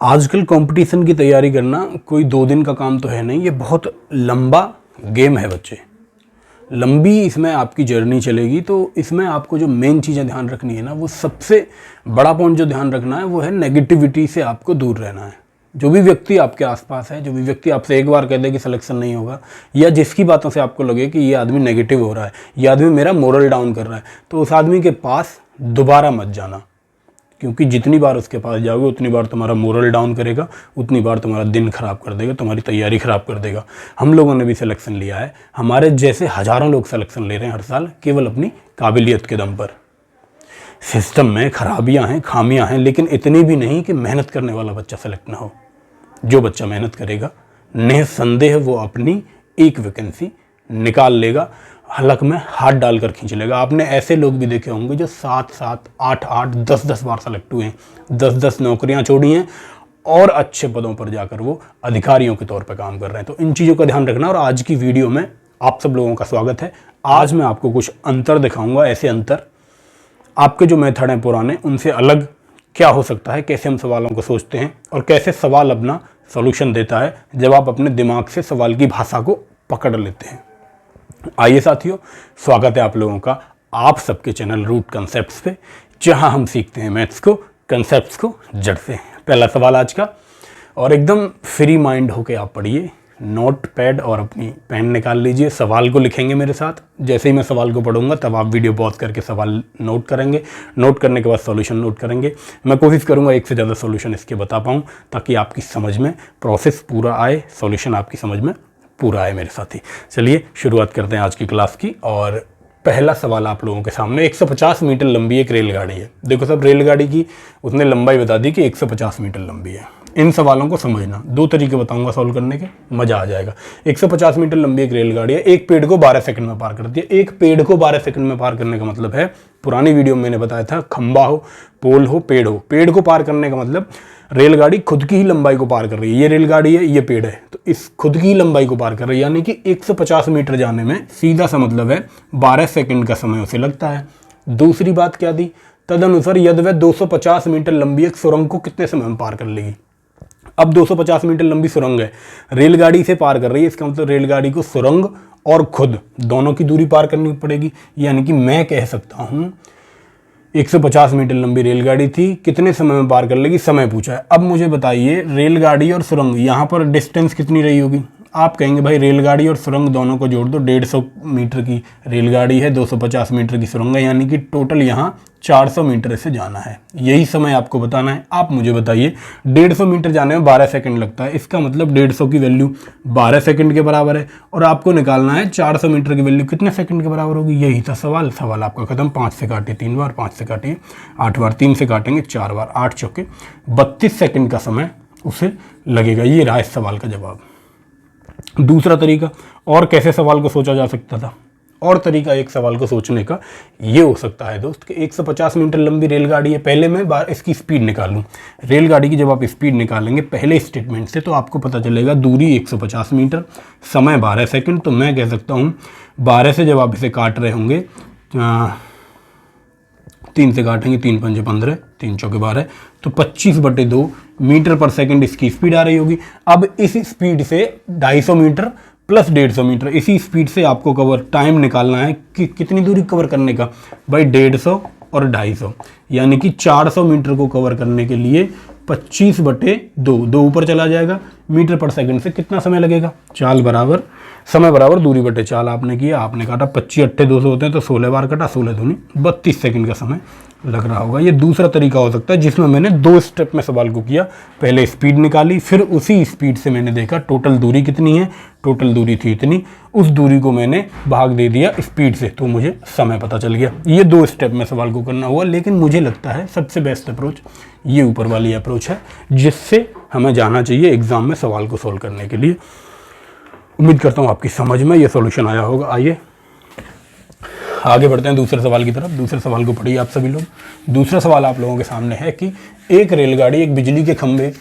आजकल कंपटीशन की तैयारी करना कोई 2 दिन का काम तो है नहीं, ये बहुत लंबा गेम है बच्चे। लंबी इसमें आपकी जर्नी चलेगी, तो इसमें आपको जो मेन चीज़ें ध्यान रखनी है ना, वो सबसे बड़ा पॉइंट जो ध्यान रखना है वो है नेगेटिविटी से आपको दूर रहना है। जो भी व्यक्ति आपके आसपास है, जो भी व्यक्ति आपसे एक बार कह दे कि सिलेक्शन नहीं होगा, या जिसकी बातों से आपको लगे कि ये आदमी नेगेटिव हो रहा है, ये आदमी मेरा मोरल डाउन कर रहा है, तो उस आदमी के पास दोबारा मत जाना। क्योंकि जितनी बार उसके पास जाओगे उतनी बार तुम्हारा मोरल डाउन करेगा, उतनी बार तुम्हारा दिन खराब कर देगा, तुम्हारी तैयारी खराब कर देगा। हम लोगों ने भी सिलेक्शन लिया है, हमारे जैसे हज़ारों लोग सिलेक्शन ले रहे हैं हर साल, केवल अपनी काबिलियत के दम पर। सिस्टम में खराबियां हैं, खामियां हैं, लेकिन इतनी भी नहीं कि मेहनत करने वाला बच्चा सेलेक्ट ना हो। जो बच्चा मेहनत करेगा निसंदेह वो अपनी एक वैकेंसी निकाल लेगा, हलक में हाथ डालकर खींच लेगा। आपने ऐसे लोग भी देखे होंगे जो 7-7, 8-8, 10-10 बार सेलेक्ट हुए हैं, 10-10 नौकरियां छोड़ी हैं और अच्छे पदों पर जाकर वो अधिकारियों के तौर पर काम कर रहे हैं। तो इन चीज़ों का ध्यान रखना। और आज की वीडियो में आप सब लोगों का स्वागत है। आज मैं आपको कुछ अंतर दिखाऊंगा, ऐसे अंतर आपके जो मेथड हैं पुराने उनसे अलग क्या हो सकता है, कैसे हम सवालों को सोचते हैं और कैसे सवाल अपना सॉल्यूशन देता है जब आप अपने दिमाग से सवाल की भाषा को पकड़ लेते हैं। आइए साथियों, स्वागत है आप लोगों का आप सबके चैनल रूट कंसेप्ट्स पे, जहां हम सीखते हैं मैथ्स को, कंसेप्ट्स को जड़ से। पहला सवाल आज का, और एकदम फ्री माइंड होके आप पढ़िए, नोट पैड और अपनी पेन निकाल लीजिए, सवाल को लिखेंगे मेरे साथ। जैसे ही मैं सवाल को पढ़ूंगा तब आप वीडियो पॉज करके सवाल नोट करेंगे, नोट करने के बाद सॉल्यूशन नोट करेंगे। मैं कोशिश करूंगा एक से ज़्यादा सॉल्यूशन इसके बता पाऊँ, ताकि आपकी समझ में प्रोसेस पूरा आए, सॉल्यूशन आपकी समझ में पूरा है मेरे साथी। चलिए शुरुआत करते हैं आज की क्लास की। और पहला सवाल आप लोगों के सामने, 150 मीटर लंबी एक रेलगाड़ी है। देखो सब, रेलगाड़ी की उसने लंबाई बता दी कि 150 मीटर लंबी है। इन सवालों को समझना, 2 तरीके बताऊंगा सॉल्व करने के, मजा आ जाएगा। 150 मीटर लंबी एक रेलगाड़ी है, एक पेड़ को 12 सेकंड में पार करती है। एक पेड़ को 12 सेकंड में पार करने का मतलब है, पुरानी वीडियो में मैंने बताया था, खंबा हो, पोल हो, पेड़ हो। पेड़ को पार करने का मतलब रेलगाड़ी खुद की ही लंबाई को पार कर रही है। ये रेलगाड़ी है, ये पेड़ है, तो इस खुद की ही लंबाई को पार कर रही है। यानी कि 150 मीटर जाने में सीधा सा मतलब है 12 सेकंड का समय उसे लगता है। दूसरी बात क्या दी, तदनुसार यदि वह 250 मीटर लंबी एक सुरंग को कितने समय में पार कर लेगी। अब 250 मीटर लंबी सुरंग है, रेलगाड़ी से पार कर रही है, इसका मतलब रेलगाड़ी को सुरंग और खुद दोनों की दूरी पार करनी पड़ेगी। यानी कि मैं कह सकता हूँ 150 मीटर लंबी रेलगाड़ी थी, कितने समय में पार कर लेगी, समय पूछा है। अब मुझे बताइए रेलगाड़ी और सुरंग, यहाँ पर डिस्टेंस कितनी रही होगी। आप कहेंगे भाई रेलगाड़ी और सुरंग दोनों को जोड़ दो, 150 मीटर की रेलगाड़ी है, 250 मीटर की सुरंग है, यानी कि टोटल यहाँ 400 मीटर से जाना है। यही समय आपको बताना है। आप मुझे बताइए 150 मीटर जाने में 12 सेकंड लगता है, इसका मतलब 150 की वैल्यू 12 सेकंड के बराबर है, और आपको निकालना है 400 मीटर की वैल्यू कितने सेकंड के बराबर होगी। यही था सवाल। सवाल आपका खत्म। 5 से काटिए 3 बार, 5 से काटिए 8 बार, 3 से काटेंगे 4 बार, 8 चौके 32 सेकंड का समय उसे लगेगा। ये रहा इस सवाल का जवाब। दूसरा तरीका, और कैसे सवाल को सोचा जा सकता था, और तरीका एक सवाल को सोचने का ये हो सकता है दोस्त कि 150 मीटर लंबी रेलगाड़ी है। पहले मैं इसकी स्पीड निकालूं। रेलगाड़ी की जब आप स्पीड निकालेंगे पहले स्टेटमेंट से, तो आपको पता चलेगा दूरी 150 मीटर, समय 12 सेकंड। तो मैं कह सकता हूँ 12 से जब आप इसे काट रहे होंगे, 3 से काटेंगे, 3 पंजे 15, 3 चौके 12, तो 25/2 मीटर पर सेकंड इसकी स्पीड आ रही होगी। अब इस स्पीड से 250 मीटर प्लस 150 मीटर, इसी स्पीड से आपको कवर टाइम निकालना है कि कितनी दूरी कवर करने का भाई, 150 और 250, यानी कि 400 मीटर को कवर करने के लिए 25/2, 2 ऊपर चला जाएगा, मीटर पर सेकंड से कितना समय लगेगा। चाल बराबर समय बराबर दूरी बटे चाल आपने किया, आपने काटा, 25 8 200 होते हैं, तो 16 बार कटा, 16 दूनी 32 सेकंड का समय लग रहा होगा। ये दूसरा तरीका हो सकता है जिसमें मैंने 2 स्टेप में सवाल को किया। पहले स्पीड निकाली, फिर उसी स्पीड से मैंने देखा टोटल दूरी कितनी है, टोटल दूरी थी इतनी, उस दूरी को मैंने भाग दे दिया स्पीड से, तो मुझे समय पता चल गया। ये 2 स्टेप में सवाल को करना हुआ, लेकिन मुझे लगता है सबसे बेस्ट अप्रोच ये ऊपर वाली अप्रोच है, जिससे हमें जाना चाहिए एग्जाम में सवाल को सोल्व करने के लिए। उम्मीद करता हूँ आपकी समझ में ये सॉल्यूशन आया होगा। आइए आगे बढ़ते हैं दूसरे सवाल की तरफ। दूसरे सवाल को पढ़िए आप सभी लोग। दूसरा सवाल आप लोगों के सामने है कि एक रेलगाड़ी एक बिजली के खंभे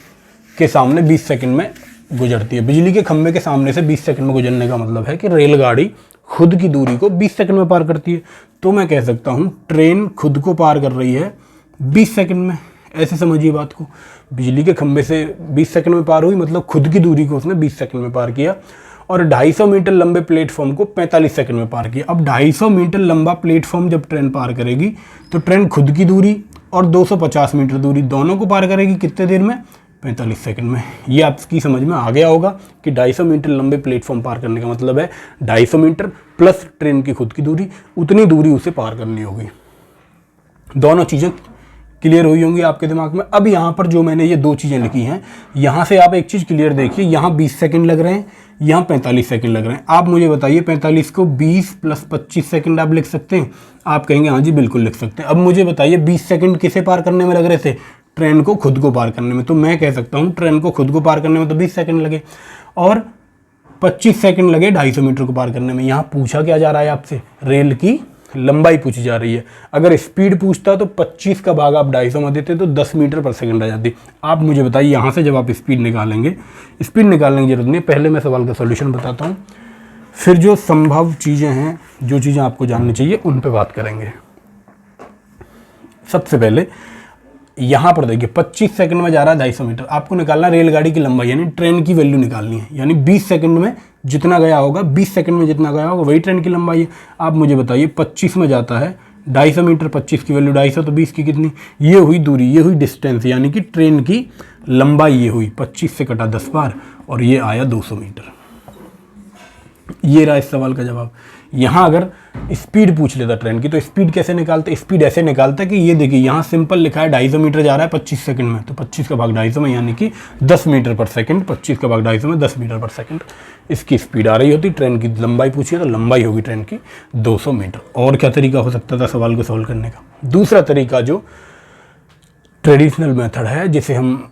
के सामने 20 सेकंड में गुजरती है। बिजली के खंभे के सामने से 20 सेकंड में गुजरने का मतलब है कि रेलगाड़ी खुद की दूरी को 20 सेकंड में पार करती है। तो मैं कह सकता हूँ ट्रेन खुद को पार कर रही है 20 सेकंड में। ऐसे समझिए बात को, बिजली के खंभे से 20 सेकंड में पार हुई, मतलब खुद की दूरी को उसने 20 सेकंड में पार किया, और 250 मीटर लंबे प्लेटफॉर्म को 45 सेकंड में पार किया। अब 250 मीटर लंबा प्लेटफॉर्म जब ट्रेन पार करेगी तो ट्रेन खुद की दूरी और 250 मीटर दूरी दोनों को पार करेगी कितने देर में? 45 सेकंड में। ये आपकी समझ में आ गया होगा कि 250 मीटर लंबे प्लेटफॉर्म पार करने का मतलब है 250 मीटर प्लस ट्रेन की खुद की दूरी, उतनी दूरी उसे पार करनी होगी। दोनों चीज़ें क्लियर हुई होंगी आपके दिमाग में। अब यहाँ पर जो मैंने ये 2 चीज़ें लिखी हैं, यहाँ से आप एक चीज़ क्लियर देखिए, यहाँ 20 सेकंड लग रहे हैं, यहाँ 45 सेकंड लग रहे हैं। आप मुझे बताइए 45 को 20 + 25 सेकंड आप लिख सकते हैं? आप कहेंगे हाँ जी बिल्कुल लिख सकते हैं। अब मुझे बताइए 20 सेकंड किसे पार करने में लग रहे थे? ट्रेन को खुद को पार करने में। तो मैं कह सकता हूँ ट्रेन को खुद को पार करने में तो 20 सेकंड लगे, और 25 सेकंड लगे 250 मीटर को पार करने में। यहाँ पूछा क्या जा रहा है आपसे? रेल की लंबाई पूछी जा रही है। अगर स्पीड पूछता तो 25 का भाग आप 250 में देते तो 10 मीटर पर सेकंड आ जाती। आप मुझे बताइए यहाँ से जब आप स्पीड निकालेंगे, स्पीड निकालने की जरूरत नहीं, पहले मैं सवाल का सॉल्यूशन बताता हूँ, फिर जो संभव चीज़ें हैं, जो चीज़ें आपको जाननी चाहिए उन पर बात करेंगे। सबसे पहले यहाँ पर देखिए 25 सेकंड में जा रहा है 250 मीटर, आपको निकालना रेलगाड़ी की लंबाई यानी ट्रेन की वैल्यू निकालनी है। यानी 20 सेकंड में जितना गया होगा, 20 सेकंड में जितना गया होगा वही ट्रेन की लंबाई है। आप मुझे बताइए 25 में जाता है 250 मीटर, 25 की वैल्यू 250 तो 20 की कितनी? ये हुई दूरी, ये हुई डिस्टेंस, यानी कि ट्रेन की लंबाई ये हुई। 25 से कटा 10 बार और ये आया 200 मीटर। ये रहा इस सवाल का जवाब। यहाँ अगर स्पीड पूछ लेता ट्रेन की तो स्पीड कैसे निकालते? स्पीड ऐसे निकालता कि ये देखिए यहाँ सिंपल लिखा है 250 मीटर जा रहा है 25 सेकंड में, तो 25 का भाग 250 में यानी कि 10 मीटर पर सेकंड। 25 का भाग 250 में 10 मीटर पर सेकंड इसकी स्पीड आ रही होती। ट्रेन की लंबाई पूछिए तो लंबाई होगी ट्रेन की 200 मीटर। और क्या तरीका हो सकता था सवाल को सॉल्व करने का? दूसरा तरीका जो ट्रेडिशनल मेथड है, जिसे हम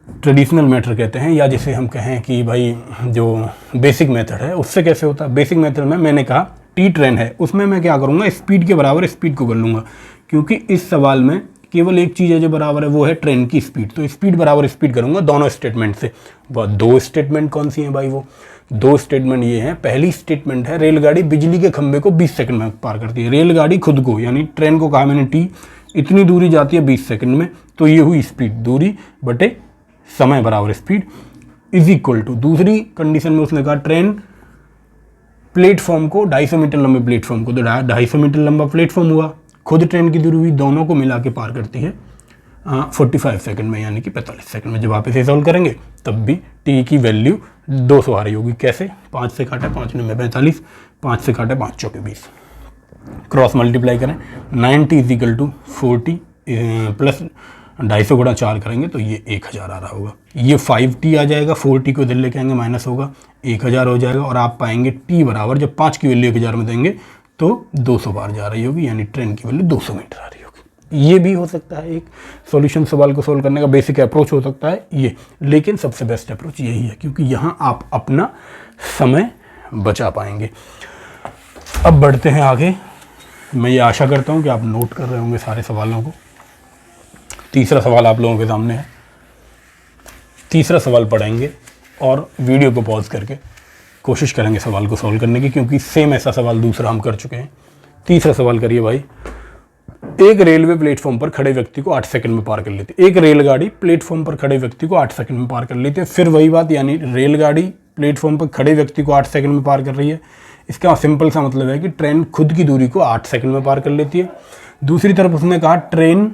ट्रेडिशनल मेथड कहते हैं, या जिसे हम कहें कि भाई जो बेसिक मेथड है, उससे कैसे होता है? बेसिक मेथड में मैंने कहा टी ट्रेन है, उसमें मैं क्या करूँगा? स्पीड के बराबर स्पीड को कर लूँगा, क्योंकि इस सवाल में केवल एक चीज़ है जो बराबर है, वो है ट्रेन की स्पीड। तो स्पीड बराबर स्पीड करूँगा दोनों स्टेटमेंट से। वह 2 स्टेटमेंट कौन सी हैं भाई? वो 2 स्टेटमेंट ये हैं। पहली स्टेटमेंट है रेलगाड़ी बिजली के खंभे को 20 सेकंड में पार करती है। रेलगाड़ी खुद को, यानी ट्रेन को कहा मैंने टी, इतनी दूरी जाती है 20 सेकंड में, तो ये हुई स्पीड, दूरी बटे समय बराबर स्पीड इज इक्वल टू। दूसरी कंडीशन में उसने कहा ट्रेन प्लेटफॉर्म को 250 मीटर लंबे प्लेटफॉर्म को, तो 250 मीटर लंबा प्लेटफॉर्म हुआ, खुद ट्रेन की दूरी हुई, दोनों को मिला के पार करती है 45 सेकंड में, यानी कि 45 सेकंड में। जब आप इसे सॉल्व करेंगे तब भी टी की वैल्यू 200 आ रही होगी। कैसे? 5 से काटे 5 में 45, 5 से काटे 5 चौके 20, क्रॉस मल्टीप्लाई करें 90 इज इक्वल टू 40 प्लस 250 गुणा 4 करेंगे तो ये 1000 आ रहा होगा। ये 5t आ जाएगा, 4t को इधर लेके आएंगे माइनस होगा, 1000 हो जाएगा। और आप पाएंगे t बराबर, जब 5 की वैल्यू 1000 में देंगे तो 200 बार जा रही होगी, यानी ट्रेन की वैल्यू 200 मीटर आ रही होगी। ये भी हो सकता है एक सॉल्यूशन, सवाल को सोल्व करने का बेसिक अप्रोच हो सकता है ये, लेकिन सबसे बेस्ट अप्रोच यही है, क्योंकि यहाँ आप अपना समय बचा पाएंगे। अब बढ़ते हैं आगे। मैं ये आशा करता हूँ कि आप नोट कर रहे होंगे सारे सवालों को। तीसरा सवाल आप लोगों के सामने है। तीसरा सवाल पढ़ेंगे और वीडियो को पॉज करके कोशिश करेंगे सवाल को सॉल्व करने की, क्योंकि सेम ऐसा सवाल दूसरा हम कर चुके हैं। तीसरा सवाल करिए भाई। एक रेलवे प्लेटफॉर्म पर खड़े व्यक्ति को 8 सेकंड में पार कर लेती है। एक रेलगाड़ी प्लेटफॉर्म पर खड़े व्यक्ति को 8 सेकंड में पार कर लेती है। फिर वही बात, यानी रेलगाड़ी प्लेटफॉर्म पर खड़े व्यक्ति को 8 सेकंड में पार कर रही है। इसका सिंपल सा मतलब है कि ट्रेन खुद की दूरी को 8 सेकंड में पार कर लेती है। दूसरी तरफ उसने कहा ट्रेन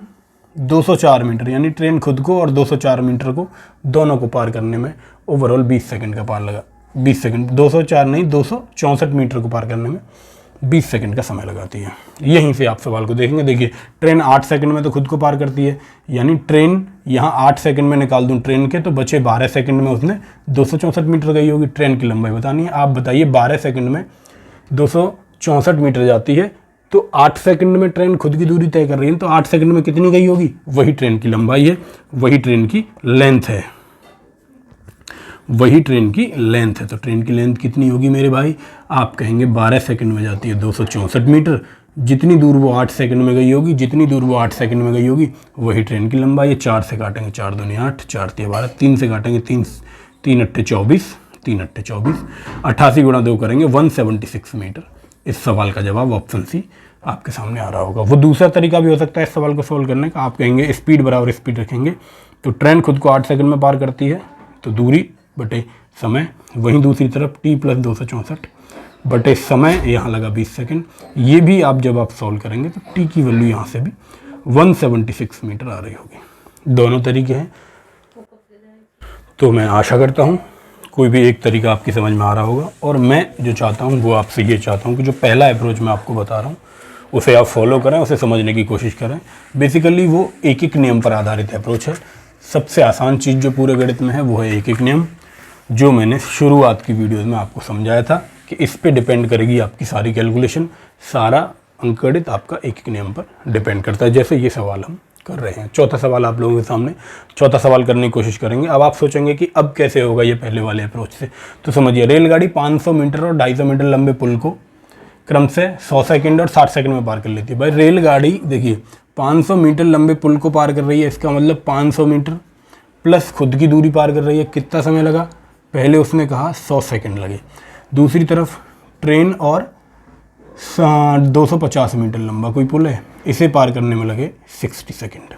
204 मीटर, यानी ट्रेन खुद को और 204 मीटर को दोनों को पार करने में ओवरऑल 20 सेकंड का पार लगा। 20 सेकंड, 204 नहीं 264 मीटर को पार करने में 20 सेकंड का समय लगाती है। यहीं से आप सवाल को देखेंगे। देखिए ट्रेन 8 सेकंड में तो खुद को पार करती है, यानी ट्रेन यहाँ 8 सेकंड में निकाल दूँ ट्रेन के, तो बचे 12 सेकंड में उसने 264 मीटर गई होगी। ट्रेन की लंबाई बतानी है। आप बताइए 12 सेकंड में 264 मीटर जाती है, तो 8 सेकंड में ट्रेन खुद की दूरी तय कर रही है, तो 8 सेकंड में कितनी गई होगी? वही ट्रेन की लंबाई है, वही ट्रेन की लेंथ है, वही ट्रेन की लेंथ है। तो ट्रेन की लेंथ कितनी होगी मेरे भाई? आप कहेंगे 12 सेकंड में जाती है 264 मीटर, जितनी दूर वो 8 सेकंड में गई होगी, जितनी दूर वो 8 सेकंड में गई होगी वही ट्रेन की लंबाई है। 4 से काटेंगे 4 दूनी 8, 4 तिया 12, 3 से काटेंगे 3 अट्ठे 24, 3 अट्ठे 24, 88 गुणा 2 करेंगे 176 मीटर। इस सवाल का जवाब ऑप्शन सी आपके सामने आ रहा होगा। वो दूसरा तरीका भी हो सकता है इस सवाल को सोल्व करने का। आप कहेंगे स्पीड बराबर स्पीड रखेंगे तो ट्रेन खुद को 8 सेकंड में पार करती है, तो दूरी बटे समय। वहीं दूसरी तरफ t + 264 बटे समय यहाँ लगा 20 सेकंड। ये भी आप जब आप सॉल्व करेंगे तो t की वैल्यू यहाँ से भी 176 मीटर आ रही होगी। दोनों तरीके हैं, तो मैं आशा करता हूँ कोई भी एक तरीका आपकी समझ में आ रहा होगा। और मैं जो चाहता हूँ वो आपसे ये चाहता हूँ कि जो पहला अप्रोच मैं आपको बता रहा हूँ उसे आप फॉलो करें, उसे समझने की कोशिश करें। बेसिकली वो एक एक नियम पर आधारित अप्रोच है। सबसे आसान चीज़ जो पूरे गणित में है वो है एक एक नियम, जो मैंने शुरुआत की वीडियोज़ में आपको समझाया था कि इस पे डिपेंड करेगी आपकी सारी कैलकुलेशन। सारा अंकगणित आपका एक एक नियम पर डिपेंड करता है। जैसे ये सवाल हम कर रहे हैं, चौथा सवाल आप लोगों के सामने, चौथा सवाल करने की कोशिश करेंगे। अब आप सोचेंगे कि अब कैसे होगा ये पहले वाले अप्रोच से, तो समझिए रेलगाड़ी 500 मीटर और 250 मीटर लंबे पुल को क्रम से 100 सेकंड और 60 सेकंड में पार कर लेती है। भाई रेलगाड़ी देखिए 500 मीटर लंबे पुल को पार कर रही है, इसका मतलब 500 मीटर प्लस खुद की दूरी पार कर रही है। कितना समय लगा? पहले उसने कहा 100 सेकंड लगे। दूसरी तरफ ट्रेन और 250 मीटर लंबा कोई पुल है, इसे पार करने में लगे 60 सेकंड।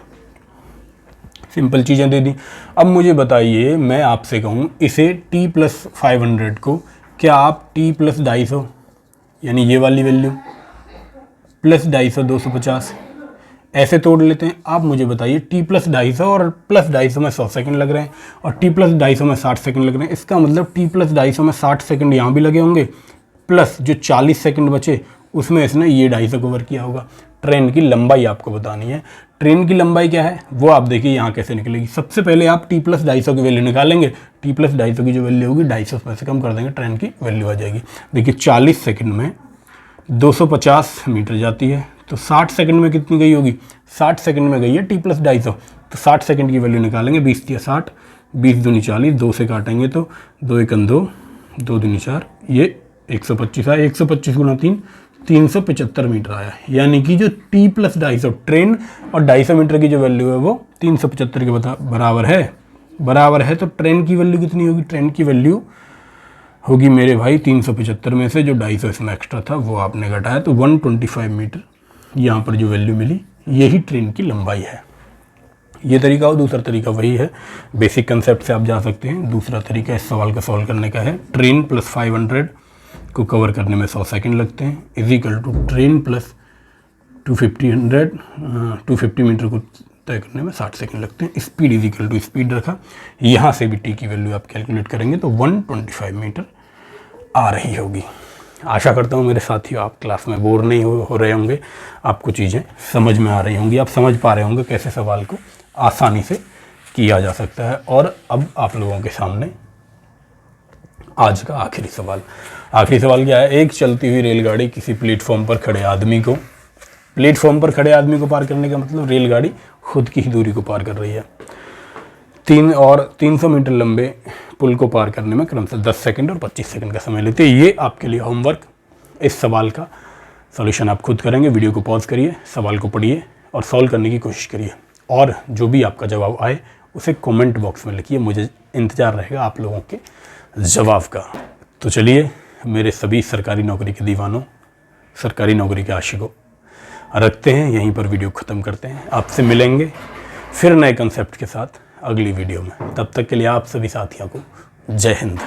सिंपल चीज़ें दे दी। अब मुझे बताइए, मैं आपसे कहूँ इसे t + 500 को क्या आप t + 250 यानी ये वाली वैल्यू प्लस 250 250 ऐसे तोड़ लेते हैं? आप मुझे बताइए t + 250 और प्लस 250 में 100 सेकंड लग रहे हैं और t + 250 में 60 सेकंड लग रहे हैं। इसका मतलब t + 250 में 60 सेकंड यहाँ भी लगे होंगे, प्लस जो 40 सेकंड बचे उसमें इसने ये 250 कवर किया होगा। ट्रेन की लंबाई आपको बतानी है। ट्रेन की लंबाई क्या है वो आप देखिए यहाँ कैसे निकलेगी। सबसे पहले आप t + 250 की वैल्यू निकालेंगे। t + 250 की जो वैल्यू होगी 250 में से कम कर देंगे, ट्रेन की वैल्यू आ जाएगी। देखिए 40 सेकंड में 250 मीटर जाती है, तो 60 सेकंड में कितनी गई होगी? 60 सेकंड में गई है t + 250, तो 60 सेकंड की वैल्यू निकालेंगे। 20 × 60, 20 दूनी 40, 2 से काटेंगे तो 2 × 2, 2 दूनी 4, ये 125 आया। 125 × 3 375 मीटर आया। यानी कि जो t + 250 ट्रेन और 250 मीटर की जो वैल्यू है वो 375 के बराबर है। तो ट्रेन की वैल्यू कितनी होगी? ट्रेन की वैल्यू होगी मेरे भाई 375 में से जो 250 इसमें एक्स्ट्रा था वो आपने घटाया, तो 125 मीटर यहाँ पर जो वैल्यू मिली, यही ट्रेन की लंबाई है। ये तरीका हो। दूसरा तरीका वही है, बेसिक कंसेप्ट से आप जा सकते हैं। दूसरा तरीका इस सवाल का सॉल्व करने का है, ट्रेन + 500 को कवर करने में 100 सेकंड लगते हैं, इजिकल टू ट्रेन + 250 मीटर को तय करने में 60 सेकंड लगते हैं। स्पीड इजिकल टू स्पीड रखा, यहाँ से भी टी की वैल्यू आप कैलकुलेट करेंगे तो 125 मीटर आ रही होगी। आशा करता हूँ मेरे साथियों आप क्लास में बोर नहीं हो रहे होंगे, आपको चीज़ें समझ में आ रही होंगी, आप समझ पा रहे होंगे कैसे सवाल को आसानी से किया जा सकता है। और अब आप लोगों के सामने आज का आखिरी सवाल क्या है? एक चलती हुई रेलगाड़ी किसी प्लेटफॉर्म पर खड़े आदमी को पार करने का मतलब रेलगाड़ी खुद की ही दूरी को पार कर रही है। 300 मीटर लंबे पुल को पार करने में क्रमशः 10 सेकंड और 25 सेकंड का समय लेते हैं। ये आपके लिए होमवर्क। इस सवाल का सॉल्यूशन आप खुद करेंगे। वीडियो को पॉज करिए, सवाल को पढ़िए और सॉल्व करने की कोशिश करिए, और जो भी आपका जवाब आए उसे कमेंट बॉक्स में लिखिए। मुझे इंतज़ार रहेगा आप लोगों के जवाब का। तो चलिए मेरे सभी सरकारी नौकरी के दीवानों, सरकारी नौकरी के आशिकों, रखते हैं यहीं पर, वीडियो ख़त्म करते हैं। आपसे मिलेंगे फिर नए कंसेप्ट के साथ अगली वीडियो में। तब तक के लिए आप सभी साथियों को जय हिंद।